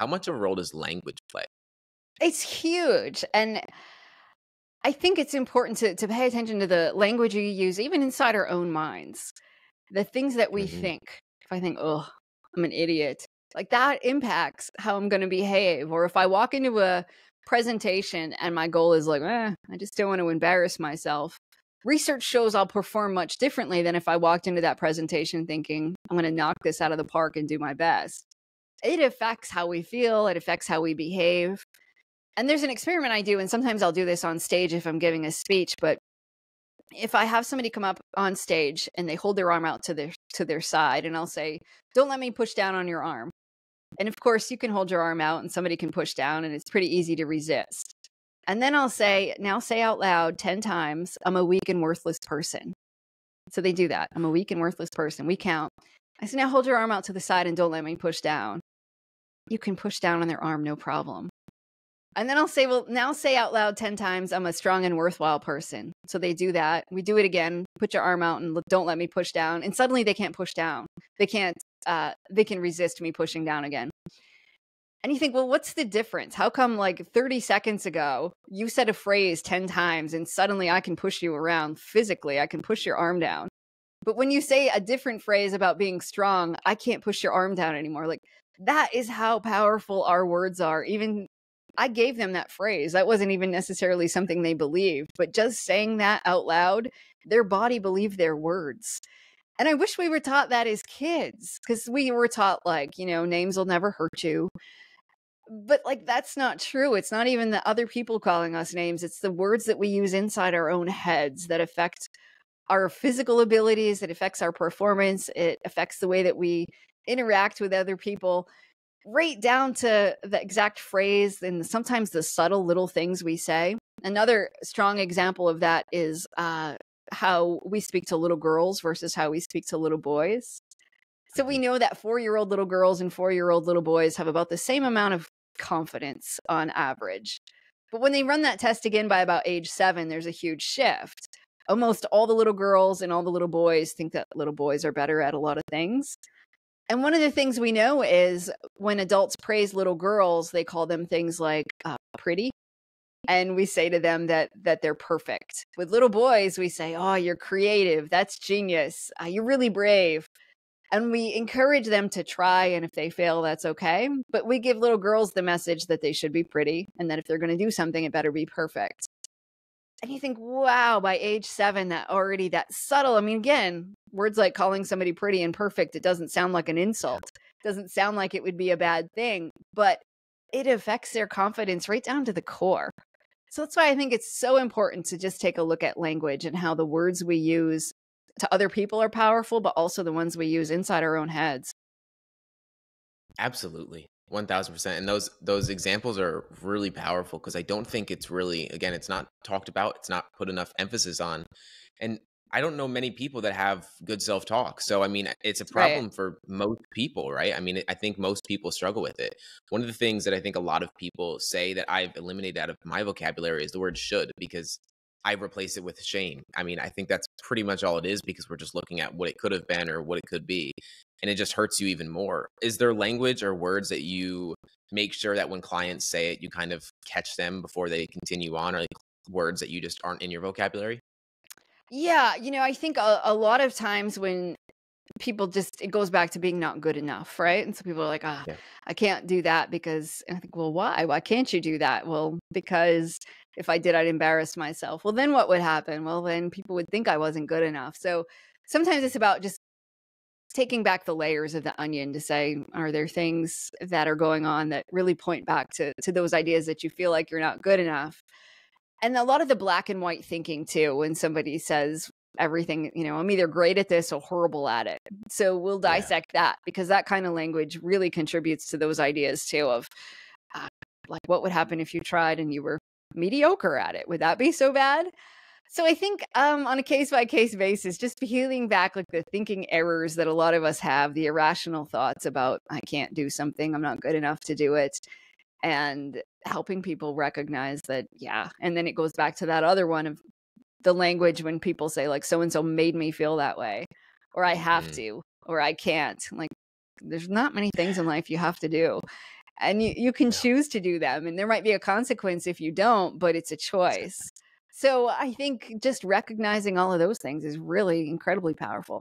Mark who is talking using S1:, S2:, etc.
S1: how much of a role does language play?
S2: It's huge. And I think it's important to pay attention to the language you use, even inside our own minds. The things that we
S1: Hmm.
S2: think. If I think, oh, I'm an idiot, like that impacts how I'm going to behave. Or if I walk into a presentation and my goal is like, I just don't want to embarrass myself. Research shows I'll perform much differently than if I walked into that presentation thinking, I'm going to knock this out of the park and do my best. It affects how we feel. It affects how we behave. And there's an experiment I do, and sometimes I'll do this on stage if I'm giving a speech, but if I have somebody come up on stage and they hold their arm out to their side, and I'll say, "Don't let me push down on your arm." And of course, you can hold your arm out and somebody can push down, and it's pretty easy to resist. And then I'll say, "Now say out loud 10 times, I'm a weak and worthless person." So they do that. I'm a weak and worthless person. We count. I say, "Now hold your arm out to the side and don't let me push down." You can push down on their arm, no problem. And then I'll say, well, now say out loud 10 times, I'm a strong and worthwhile person. So they do that. We do it again. Put your arm out and don't let me push down. And suddenly they can't push down. They can resist me pushing down again. And you think, well, what's the difference? How come like 30 seconds ago, you said a phrase 10 times and suddenly I can push you around physically? I can push your arm down. But when you say a different phrase about being strong, I can't push your arm down anymore. Like that is how powerful our words are. Even I gave them that phrase. That wasn't even necessarily something they believed, but just saying that out loud, their body believed their words. And I wish we were taught that as kids, because we were taught like, names will never hurt you. But like, that's not true. It's not even the other people calling us names. It's the words that we use inside our own heads that affect our physical abilities. It affects our performance. It affects the way that we interact with other people, right down to the exact phrase and sometimes the subtle little things we say. Another strong example of that is how we speak to little girls versus how we speak to little boys. So we know that 4-year-old little girls and 4-year-old little boys have about the same amount of confidence on average. But when they run that test again by about age 7, there's a huge shift. Almost all the little girls and all the little boys think that little boys are better at a lot of things. And one of the things we know is when adults praise little girls, they call them things like pretty. And we say to them that they're perfect. With little boys, we say, oh, you're creative. That's genius. You're really brave. And we encourage them to try. And if they fail, that's okay. But we give little girls the message that they should be pretty and that if they're going to do something, it better be perfect. And you think, wow, by age 7, that subtle. I mean, again, words like calling somebody pretty and perfect, it doesn't sound like an insult. It doesn't sound like it would be a bad thing, but it affects their confidence right down to the core. So that's why I think it's so important to just take a look at language and how the words we use to other people are powerful, but also the ones we use inside our own heads.
S1: Absolutely. 1000%. And those examples are really powerful because I don't think it's really, again, it's not talked about. It's not put enough emphasis on. And I don't know many people that have good self-talk. So, I mean, it's a problem for most people, right? I mean, I think most people struggle with it. One of the things that I think a lot of people say that I've eliminated out of my vocabulary is the word should, because I replace it with shame. I mean, I think that's pretty much all it is because we're just looking at what it could have been or what it could be. And it just hurts you even more. Is there language or words that you make sure that when clients say it, you kind of catch them before they continue on, or like words that you just aren't in your vocabulary?
S2: Yeah, I think a lot of times when people it goes back to being not good enough, right? And so people are like,
S1: Yeah.
S2: I can't do that because, and I think, well, why? Why can't you do that? Well, because if I did, I'd embarrass myself. Well, then what would happen? Well, then people would think I wasn't good enough. So sometimes it's about just taking back the layers of the onion to say, are there things that are going on that really point back to those ideas that you feel like you're not good enough? And a lot of the black and white thinking too, when somebody says everything, I'm either great at this or horrible at it. So we'll dissect that, because that kind of language really contributes to those ideas too of like, what would happen if you tried and you were mediocre at it? Would that be so bad? So I think on a case-by-case basis, just peeling back like the thinking errors that a lot of us have, the irrational thoughts about I can't do something, I'm not good enough to do it, and helping people recognize that, and then it goes back to that other one of the language when people say like, so-and-so made me feel that way, or I have to, or I can't. Like, there's not many things in life you have to do. And you can
S1: Yeah.
S2: choose to do them, and there might be a consequence if you don't, but it's a choice. So I think just recognizing all of those things is really incredibly powerful.